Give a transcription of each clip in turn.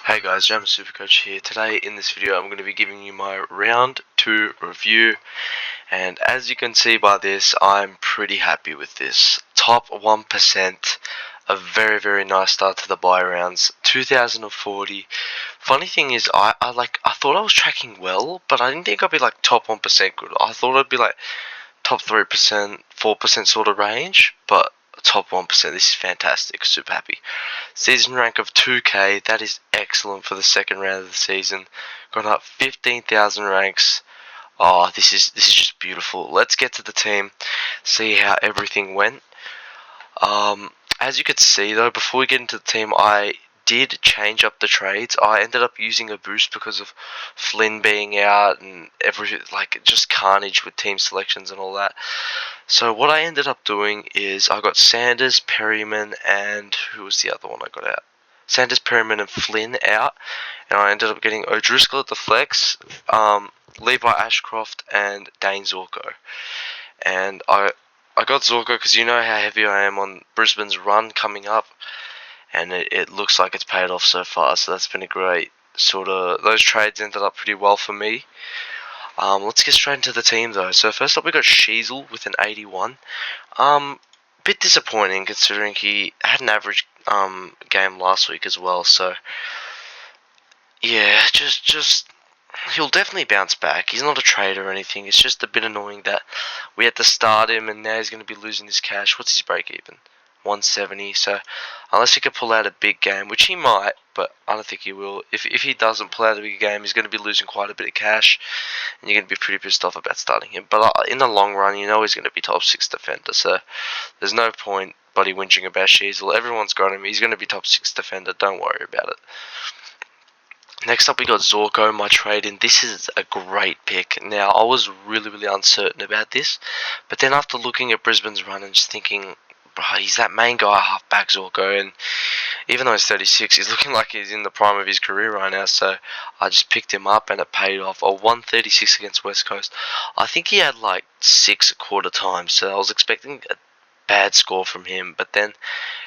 Hey guys, James SuperCoach here. Today in this video I'm going to be giving you my round 2 review, and as you can see by this, I'm pretty happy with this. Top 1%, a very nice start to the buy rounds, 2040. Funny thing is I thought I was tracking well, but I didn't think I'd be like top 1% good. I thought I'd be like top 3%, 4% sort of range, but top 1%. This is fantastic. Super happy. Season rank of 2k. That is excellent for the second round of the season. Got up 15,000 ranks. Oh, this is just beautiful. Let's get to the team. See how everything went. As you could see though, before we get into the team, I did change up the trades. I ended up using a boost because of Flynn being out and just carnage with team selections and all that. So what I ended up doing is I got Sanders, Perryman, and who was the other one I got out? Sanders, Perryman, and Flynn out, and I ended up getting O'Driscoll at the flex, Levi Ashcroft, and Dane Zorko. And I got Zorko because you know how heavy I am on Brisbane's run coming up, and it looks like it's paid off so far. So that's been a great those trades ended up pretty well for me. Let's get straight into the team though. So first up we got Sheasel with an 81. Bit disappointing considering he had an average game last week as well. So yeah, just he'll definitely bounce back. He's not a trade or anything. It's just a bit annoying that we had to start him and now he's going to be losing his cash. What's his break even? 170. So unless he can pull out a big game, which he might, but I don't think he will. If he doesn't pull out a big game, he's going to be losing quite a bit of cash, and you're going to be pretty pissed off about starting him. But in the long run, you know he's going to be top 6 defender. So there's no point buddy whinging about Sheasel. Everyone's got him. He's going to be top 6 defender. Don't worry about it. Next up we got Zorko, my trade-in. This is a great pick. Now, I was really uncertain about this, but then after looking at Brisbane's run and just thinking, bro, he's that main guy, half-back Zorko, and even though he's 36, he's looking like he's in the prime of his career right now, so I just picked him up and it paid off. A 136 against West Coast. I think he had like 6 quarter times, so I was expecting a bad score from him, but then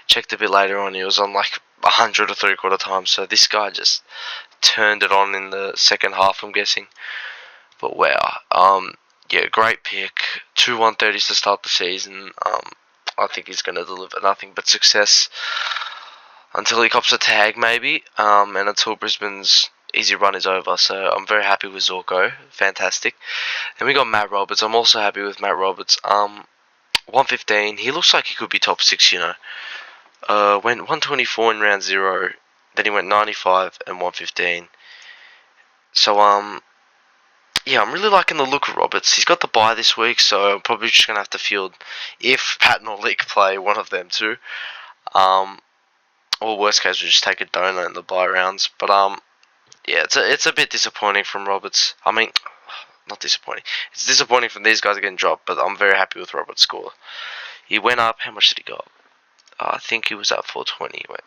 checked a bit later on, he was on like 100 or 3/4 times, so this guy just turned it on in the second half, I'm guessing. But wow, yeah, great pick. 2 130s to start the season. I think he's going to deliver nothing but success until he cops a tag, maybe, and until Brisbane's easy run is over. So I'm very happy with Zorko. Fantastic. Then we got Matt Roberts. I'm also happy with Matt Roberts. 115. He looks like he could be top 6, you know. Went 124 in round 0. Then he went 95 and 115. So, yeah, I'm really liking the look of Roberts. He's got the bye this week, so I'm probably just going to have to field if Patton or Leak play, one of them two. Or worst case, we'll just take a donut in the bye rounds. But, yeah, it's a bit disappointing from Roberts. I mean, not disappointing. It's disappointing from these guys getting dropped, but I'm very happy with Roberts' score. He went up. How much did he go up? I think he was at 420. Wait.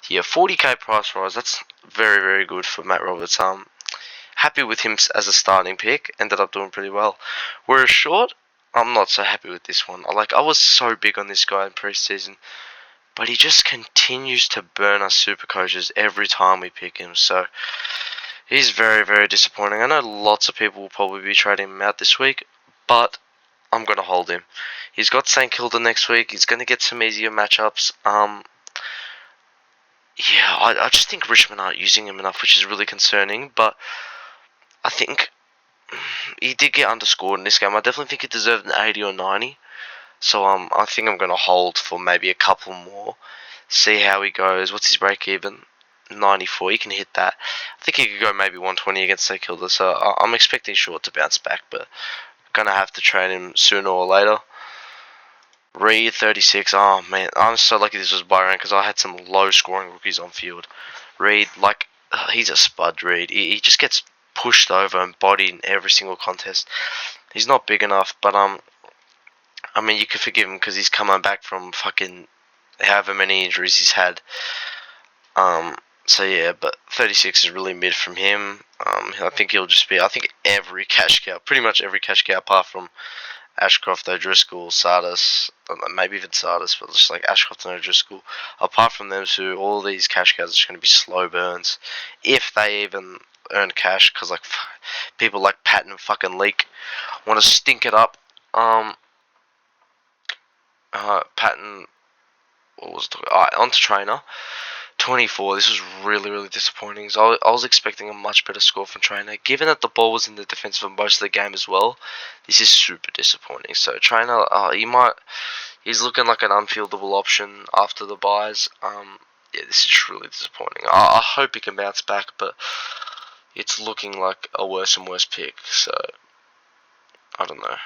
Yeah, 40k price rise. That's very good for Matt Roberts. Happy with him as a starting pick. Ended up doing pretty well. Whereas short, I'm not so happy with this one. I was so big on this guy in preseason, but he just continues to burn us super coaches every time we pick him. So he's very disappointing. I know lots of people will probably be trading him out this week, but I'm gonna hold him. He's got St Kilda next week. He's gonna get some easier matchups. Yeah, I just think Richmond aren't using him enough, which is really concerning. But I think he did get underscored in this game. I definitely think he deserved an 80 or 90. So I think I'm going to hold for maybe a couple more. See how he goes. What's his break even? 94. He can hit that. I think he could go maybe 120 against St Kilda. So I'm expecting Short to bounce back, but going to have to train him sooner or later. Reed 36. Oh man, I'm so lucky this was Byron because I had some low scoring rookies on field. Reed, he's a spud. Reed, he just gets pushed over and bodied in every single contest. He's not big enough, but I mean you can forgive him because he's coming back from fucking however many injuries he's had. So yeah, but 36 is really mid from him. I think he'll just be. I think every cash cow, pretty much every cash cow apart from Ashcroft, O'Driscoll, Sardis, maybe even starters, but just like Ashcroft and O'Driscoll. Apart from them two, all these cash cows are just going to be slow burns, if they even earn cash. Because like people like Patton and fucking Leak want to stink it up. Patton, what was it? On to Trainer. 24. This was really, really disappointing. So I was expecting a much better score from Trainer. Given that the ball was in the defense for most of the game as well, this is super disappointing. So Trainer, he's looking like an unfieldable option after the buys. Yeah, this is just really disappointing. I hope he can bounce back, but it's looking like a worse and worse pick. So I don't know.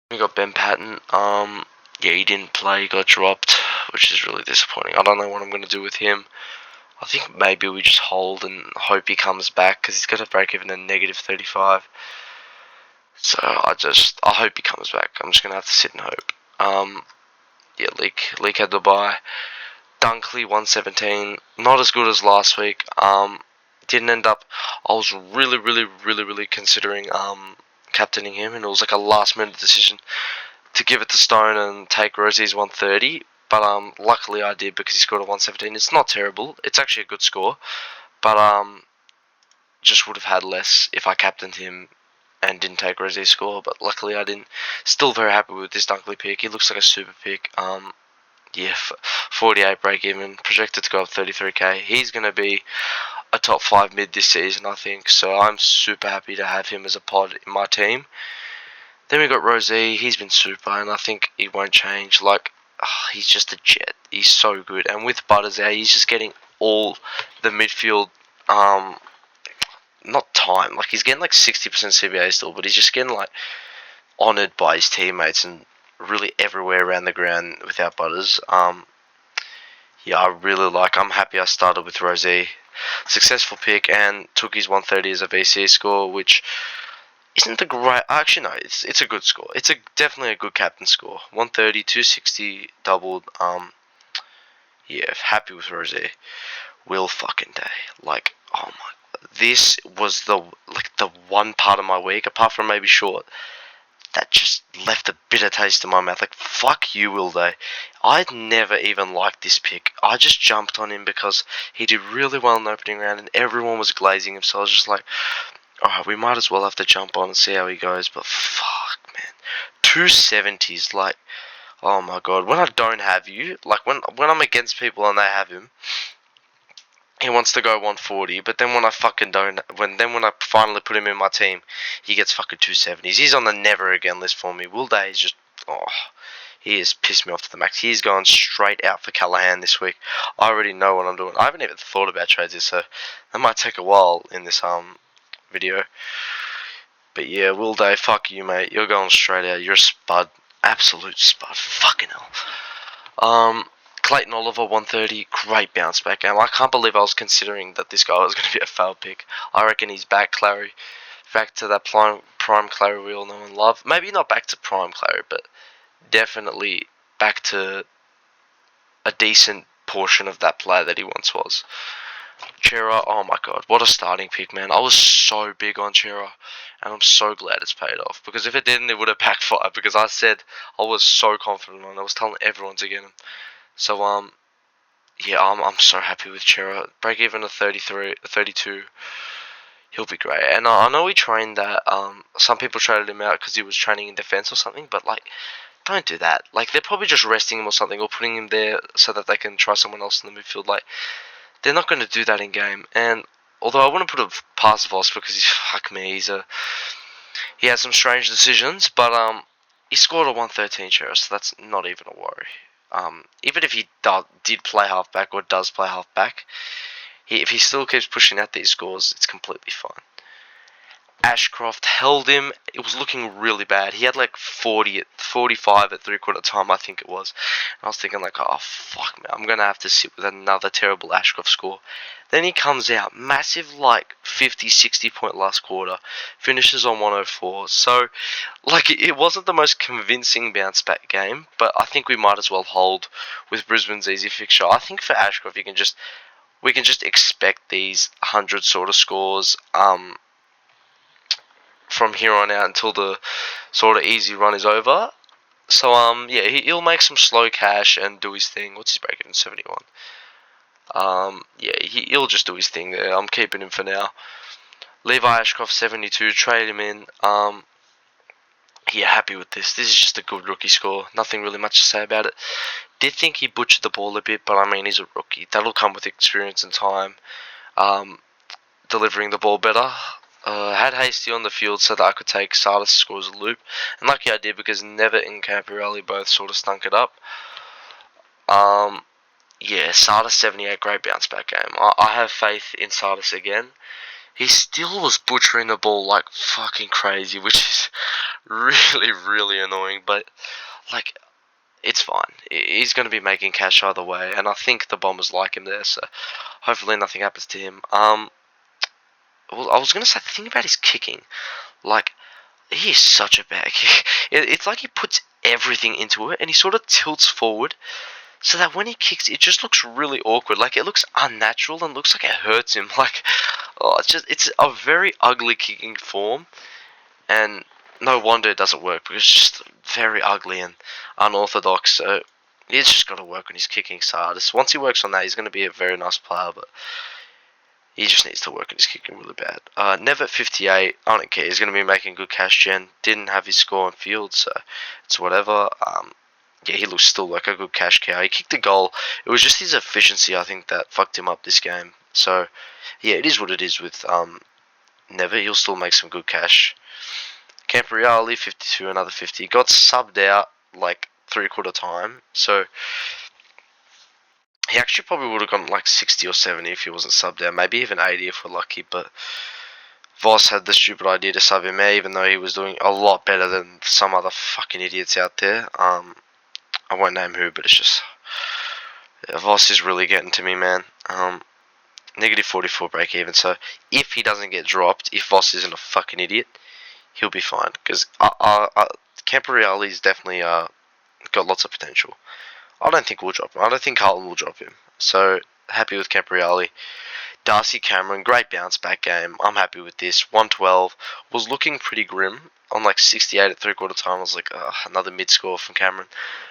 We got Ben Patton. Yeah, he didn't play. He got dropped, which is really disappointing. I don't know what I'm going to do with him. I think maybe we just hold and hope he comes back, because he's got a break even a negative 35. So I hope he comes back. I'm just going to have to sit and hope. Yeah, Leak had the bye. Dunkley 117, not as good as last week. Didn't end up. I was really considering captaining him, and it was like a last minute decision to give it to Stone and take Rosie's 130. But luckily I did, because he scored a 117. It's not terrible. It's actually a good score, but just would have had less if I captained him and didn't take Rosie's score. But luckily I didn't. Still very happy with this Dunkley pick. He looks like a super pick. Yeah, 48 break even, projected to go up 33k. He's going to be a top 5 mid this season, I think. So I'm super happy to have him as a pod in my team. Then we got Rosie. He's been super, and I think he won't change. Like, he's just a jet. He's so good. And with Butters out, he's just getting all the midfield, not time. Like, he's getting like 60% CBA still, but he's just getting like honoured by his teammates and really everywhere around the ground without Butters. Yeah, I'm happy I started with Rosie. Successful pick, and took his 130 as a VC score, which isn't the great. Actually, no, it's a good score. It's definitely a good captain score. 130, 260 doubled. Yeah, happy with Rosie. Will fucking day. Like, oh my. This was the one part of my week, apart from maybe short, that just left a bitter taste in my mouth. Like, fuck you, Will Day. I'd never even liked this pick. I just jumped on him because he did really well in the opening round and everyone was glazing him. So I was just like, alright, we might as well have to jump on and see how he goes. But fuck, man. 270s, like, oh my god. When I don't have you, like when I'm against people and they have him, he wants to go 140, but then when I fucking don't, when I finally put him in my team, he gets fucking 270s. He's on the never again list for me. Will Day is just, he has pissed me off to the max. He's going straight out for Callahan this week. I already know what I'm doing. I haven't even thought about trades this, so that might take a while in this video. But yeah, Will Day, fuck you, mate. You're going straight out. You're a spud, absolute spud. Fucking hell. Clayton Oliver 130, great bounce back game. I can't believe I was considering that this guy was going to be a failed pick. I reckon he's back, Clary. Back to that prime Clary we all know and love. Maybe not back to prime Clary, but definitely back to a decent portion of that player that he once was. Chera, oh my god, what a starting pick, man. I was so big on Chera, and I'm so glad it's paid off. Because if it didn't, it would have backfired. Because I said I was so confident on it. I was telling everyone to get him. So, yeah, I'm so happy with Chera. Break even at 33, 32. He'll be great. And I know we trained that. Some people traded him out because he was training in defense or something. But like, don't do that. Like, they're probably just resting him or something, or putting him there so that they can try someone else in the midfield. Like, they're not going to do that in game. And although I wouldn't put it past Voss because he has some strange decisions, but he scored a 113 Chera, so that's not even a worry. Even if he did play halfback or does play halfback, if he still keeps pushing out these scores, it's completely fine. Ashcroft held him. It was looking really bad. He had like 45 at three-quarter time, I think it was. And I was thinking like, oh, fuck, man. I'm going to have to sit with another terrible Ashcroft score. Then he comes out. Massive, like, 50, 60 point last quarter. Finishes on 104. So, like, it wasn't the most convincing bounce back game. But I think we might as well hold with Brisbane's easy fixture. I think for Ashcroft, we can just expect these 100 sort of scores, from here on out until the sort of easy run is over. So yeah, he'll make some slow cash and do his thing. What's his break even? 71. Yeah, he'll just do his thing there. I'm keeping him for now. Levi Ashcroft 72. Trade him in. Yeah, happy with this. This is just a good rookie score. Nothing really much to say about it. Did think he butchered the ball a bit, but I mean he's a rookie. That'll come with experience and time. Um, Delivering the ball better. Had Hasty on the field so that I could take Sardis score as a loop. And lucky I did because Never and Camperelli both sort of stunk it up. Um, yeah, Sardis 78, great bounce back game. I have faith in Sardis again. He still was butchering the ball like fucking crazy, which is really, really annoying. But, like, it's fine. He's going to be making cash either way. And I think the Bombers like him there, so hopefully nothing happens to him. Well, I was going to say, the thing about his kicking, like, he is such a bad kick. It's like he puts everything into it and he sort of tilts forward so that when he kicks, it just looks really awkward. Like, it looks unnatural and looks like it hurts him. Like, oh, it's a very ugly kicking form, and no wonder it doesn't work because it's just very ugly and unorthodox. So he's just got to work on his kicking side. Once he works on that, he's going to be a very nice player, but he just needs to work on his kicking really bad. Never at 58, I don't care. He's going to be making good cash gen. Didn't have his score on field, so it's whatever. Yeah, he looks still like a good cash cow. He kicked a goal. It was just his efficiency, I think, that fucked him up this game. So, yeah, it is what it is with Never. He'll still make some good cash. Campriali, 52, another 50. Got subbed out like three-quarter time. So, he actually probably would have gotten like 60 or 70 if he wasn't subbed out. Maybe even 80 if we're lucky. But Voss had the stupid idea to sub him out, even though he was doing a lot better than some other fucking idiots out there. I won't name who, but it's just... Yeah, Voss is really getting to me, man. Negative 44 break even. So if he doesn't get dropped, if Voss isn't a fucking idiot, he'll be fine. Because Camporeali's definitely got lots of potential. I don't think we'll drop him. I don't think Carlton will drop him. So happy with Camporeali. Darcy Cameron, great bounce back game. I'm happy with this. 112 was looking pretty grim on like 68 at three-quarter time. I was like, another mid score from Cameron.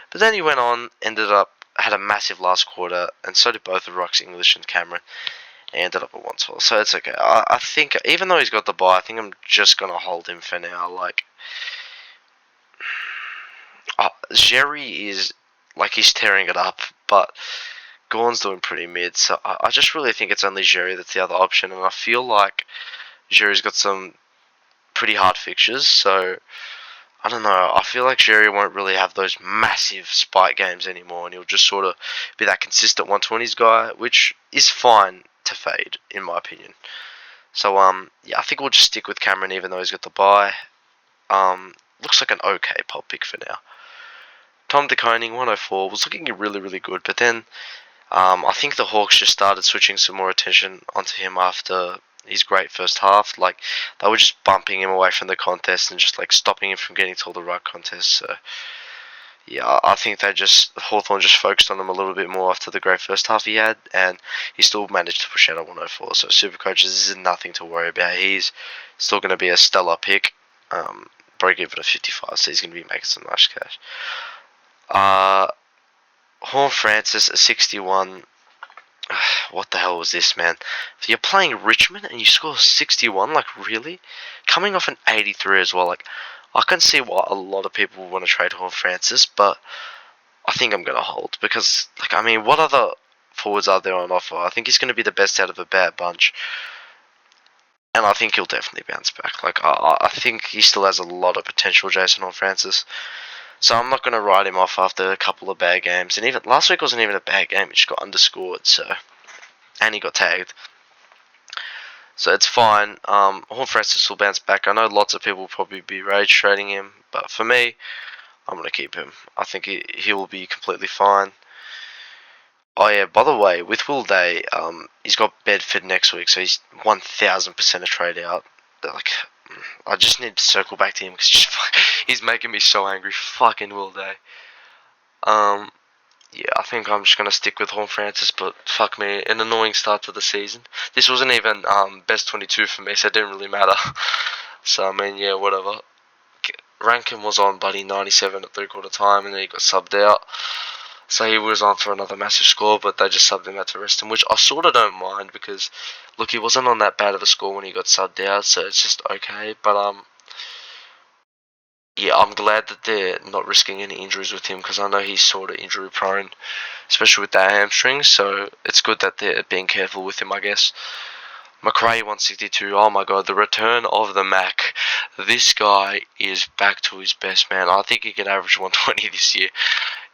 But then he went on, ended up had a massive last quarter, and so did both of Rocks English and Cameron. And ended up at 112, so it's okay. I think even though he's got the bye, I think I'm just gonna hold him for now. Like, Jerry is like he's tearing it up, but Gorn's doing pretty mid. So I just really think it's only Jerry that's the other option, and I feel like Jerry's got some pretty hard fixtures. So I don't know. I feel like Jerry won't really have those massive spike games anymore, and he'll just sort of be that consistent 120s guy, which is fine to fade, in my opinion. So, yeah, I think we'll just stick with Cameron, even though he's got the bye. Looks like an okay pop pick for now. Tom DeConing, 104, was looking really, really good, but then I think the Hawks just started switching some more attention onto him after his great first half. Like, they were just bumping him away from the contest and just, like, stopping him from getting to all the right contests. So, yeah, I think Hawthorn just focused on him a little bit more after the great first half he had, and he still managed to push out a 104. So, SuperCoach, this is nothing to worry about. He's still going to be a stellar pick. Break even at 55, so he's going to be making some nice cash. Horn Francis at 61. What the hell was this, man? You're playing Richmond and you score 61? Like, really? Coming off an 83 as well. Like, I can see why a lot of people want to trade Horn Francis, but I think I'm going to hold. Because, like, I mean, what other forwards are there on offer? I think he's going to be the best out of a bad bunch. And I think he'll definitely bounce back. Like, I think he still has a lot of potential, Jason Horn Francis. So I'm not going to write him off after a couple of bad games. And even last week wasn't even a bad game. He just got underscored, so... And he got tagged. So it's fine. Horn Francis will bounce back. I know lots of people will probably be rage trading him, but for me, I'm going to keep him. I think he will be completely fine. Oh yeah, by the way, with Will Day, he's got Bedford next week, so he's 1000% a trade out. Like, I just need to circle back to him because he's making me so angry. Fucking Will Day. Yeah, I think I'm just gonna stick with Horn Francis, but fuck me, an annoying start to the season. This wasn't even best 22 for me, so it didn't really matter. So I mean, yeah, whatever. Rankin was on bloody 97 at 3/4 time, and then he got subbed out. So he was on for another massive score, but they just subbed him out to rest him, which I sort of don't mind because, look, he wasn't on that bad of a score when he got subbed out, so it's just okay. But yeah, I'm glad that they're not risking any injuries with him because I know he's sort of injury prone, especially with that hamstring. So it's good that they're being careful with him, I guess. McRae 162. Oh my god, the return of the Mac. This guy is back to his best, man. I think he could average 120 this year.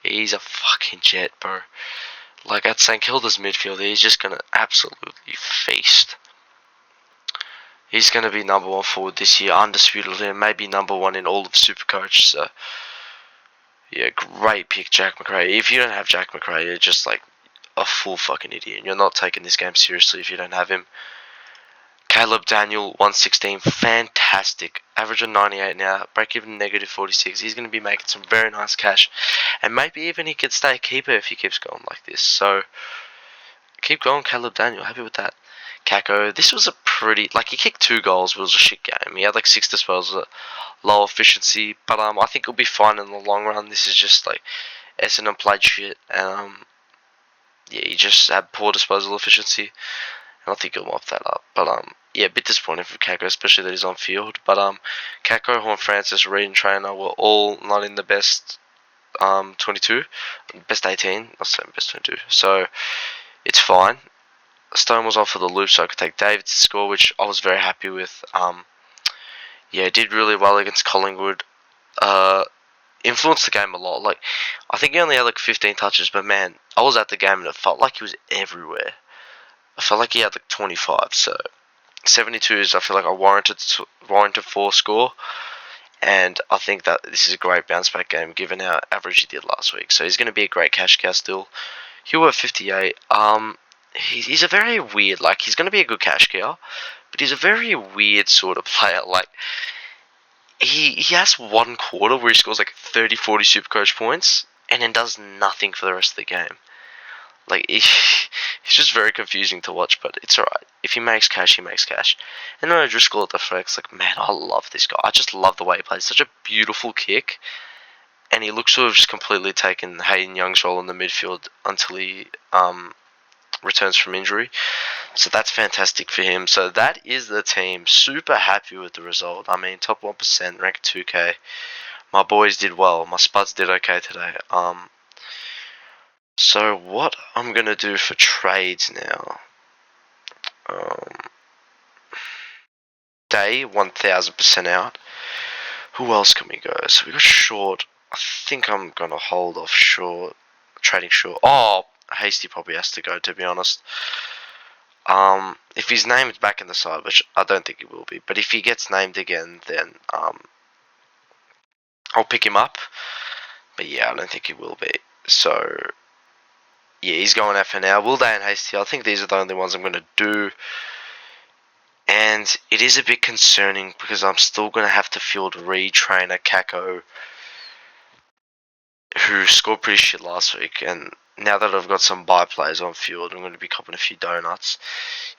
He's a fucking jet, bro. Like at St Kilda's midfield, he's just gonna absolutely feast. He's gonna be number one forward this year, undisputedly, and maybe number one in all of SuperCoach. So yeah, great pick, Jack McRae. If you don't have Jack McRae, you're just like a full fucking idiot. You're not taking this game seriously if you don't have him. Caleb Daniel, 116, fantastic. Average of 98 now, break even negative 46. He's going to be making some very nice cash. And maybe even he could stay a keeper if he keeps going like this. So, keep going, Caleb Daniel. Happy with that. Kako, this was a pretty, like, he kicked 2 goals, but it was a shit game. He had like 6 disposals, low efficiency. But I think he'll be fine in the long run. This is just like, Essendon played shit. And, yeah, he just had poor disposal efficiency. I think he'll mop that up. But yeah, a bit disappointing for Kako, especially that he's on field. But Kako, Horn Francis, Reed, and Trainer were all not in the best 22, best 18. Not saying best 22. So it's fine. Stone was off for the loop, so I could take David to score, which I was very happy with. Yeah, did really well against Collingwood. Influenced the game a lot. Like, I think he only had like 15 touches, but man, I was at the game and it felt like he was everywhere. I felt like he had like 25, so 72s I feel like a warranted 4 score, and I think that this is a great bounce back game given how average he did last week. So he's going to be a great cash cow still. He'll at 58. He's a very weird, like, he's going to be a good cash cow, but he's a very weird sort of player. Like, he has one quarter where he scores like 30, 40 Supercoach points and then does nothing for the rest of the game. Like, he's just very confusing to watch, but it's alright. If he makes cash, he makes cash. And then Driscoll at the flex, like, man, I love this guy. I just love the way he plays. Such a beautiful kick. And he looks to have just completely taken Hayden Young's role in the midfield until he returns from injury. So that's fantastic for him. So that is the team. Super happy with the result. I mean, top 1%, ranked 2K. My boys did well. My Spuds did okay today. So what I'm going to do for trades now, Day 1000% out. Who else can we go? So we got Short. I think I'm going to hold off Short, trading Short. Oh, Hasty probably has to go, to be honest. If his name's back in the side, which I don't think he will be, but if he gets named again, then I'll pick him up. But yeah, I don't think he will be. So yeah, he's going out for now. Will Day and Hasty, I think these are the only ones I'm going to do. And it is a bit concerning because I'm still going to have to field retrainer Kako, who scored pretty shit last week. And now that I've got some bye players on field, I'm going to be copping a few donuts.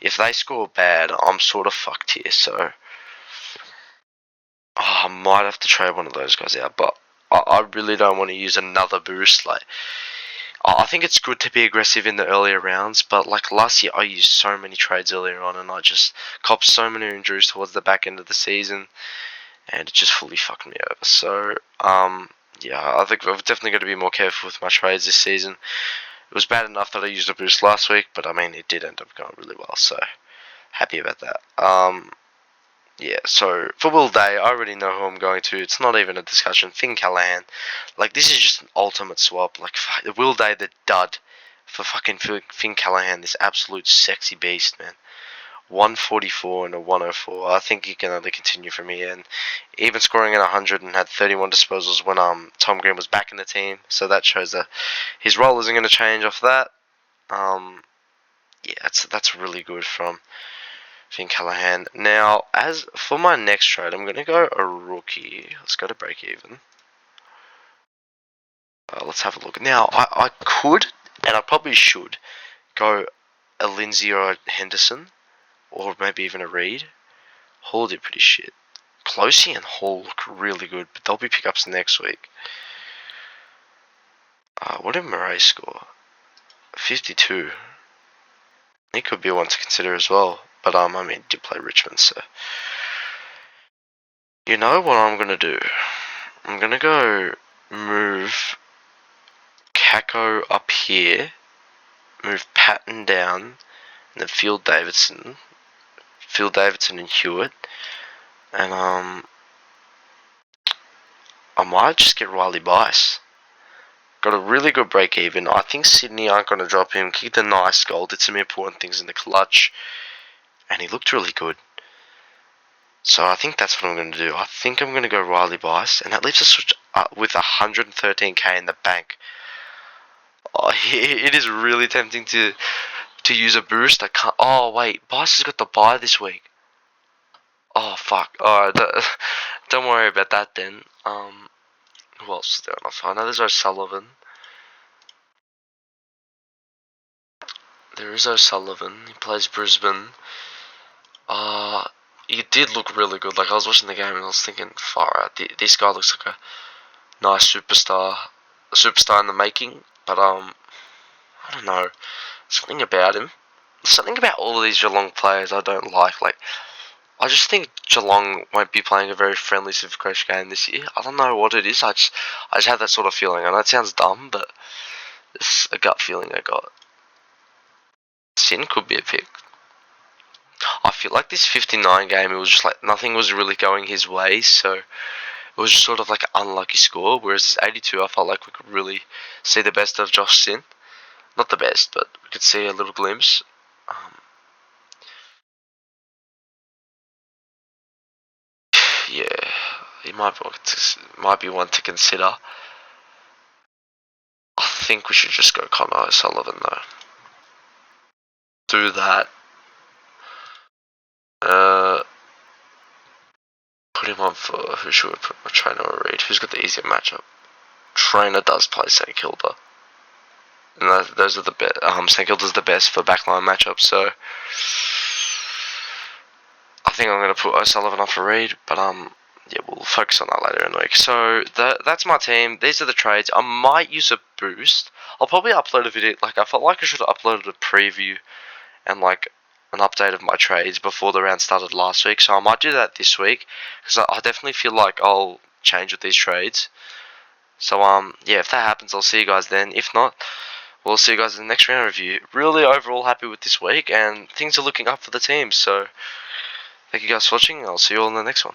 If they score bad, I'm sort of fucked here. So I might have to trade one of those guys out. But I really don't want to use another boost. Like, I think it's good to be aggressive in the earlier rounds, but like last year I used so many trades earlier on and I just copped so many injuries towards the back end of the season and it just fully fucked me over. So, yeah, I think I've definitely got to be more careful with my trades this season. It was bad enough that I used a boost last week, but I mean, it did end up going really well, so happy about that. Yeah, so for Will Day, I already know who I'm going to. It's not even a discussion. Finn Callahan. Like, this is just an ultimate swap. Like, Will Day, the dud, for fucking Finn Callahan, this absolute sexy beast, man. 144 and a 104. I think he can only continue from here. And even scoring at 100 and had 31 disposals when Tom Green was back in the team. So that shows that his role isn't going to change off that. Yeah, that's really good from Finn Callahan. Now, as for my next trade, I'm going to go a rookie. Let's go to break even. Let's have a look. Now, I could, and I probably should, go a Lindsay or a Henderson, or maybe even a Reed. Hall did pretty shit. Pelosi and Hall look really good, but they'll be pickups next week. What did Murray score? 52. He could be one to consider as well. But I mean, he did play Richmond, so. You know what I'm gonna do? I'm gonna go move Kako up here, move Patton down, and then Phil Davidson and Hewitt, and I might just get Riley Bice. Got a really good break even. I think Sydney aren't going to drop him. Kicked a nice goal, did some important things in the clutch, and he looked really good. So I think that's what I'm going to do. I think I'm going to go Riley Bice, and that leaves us with 113k in the bank. Oh, it is really tempting to use a boost. I can't. Oh wait, Bice has got the bye this week. Oh fuck. Alright, don't worry about that then. Who else is there on offer? I know there's O'Sullivan. There is O'Sullivan. He plays Brisbane. He did look really good. Like I was watching the game and I was thinking, far out. This guy looks like a nice superstar in the making. But I don't know. Something about him. Something about all of these Geelong players I don't like. Like I just think Geelong won't be playing a very friendly SuperCoach game this year. I don't know what it is. I just have that sort of feeling. I know it sounds dumb, but it's a gut feeling I got. Sin could be a pick. I feel like this 59 game, it was just like nothing was really going his way, so it was just sort of like an unlucky score. Whereas this 82, I felt like we could really see the best of Josh Sin. Not the best, but we could see a little glimpse. Yeah, he might be one to consider. I think we should just go Connor O'Sullivan though. Do that. Put him on for who should we put? A Trainer or Reed? Who's got the easier matchup? Trainer does play St Kilda, and those are the best. St Kilda's the best for backline matchups, so I think I'm gonna put O'Sullivan on for Reed, but yeah, we'll focus on that later in the week. So that's my team. These are the trades. I might use a boost. I'll probably upload a video. Like I felt like I should have uploaded a preview and like an update of my trades before the round started last week. So I might do that this week because I definitely feel like I'll change with these trades. So yeah, if that happens, I'll see you guys then. If not, we'll see you guys in the next round review. Really overall happy with this week, and things are looking up for the team. So thank you guys for watching. I'll see you all in the next one.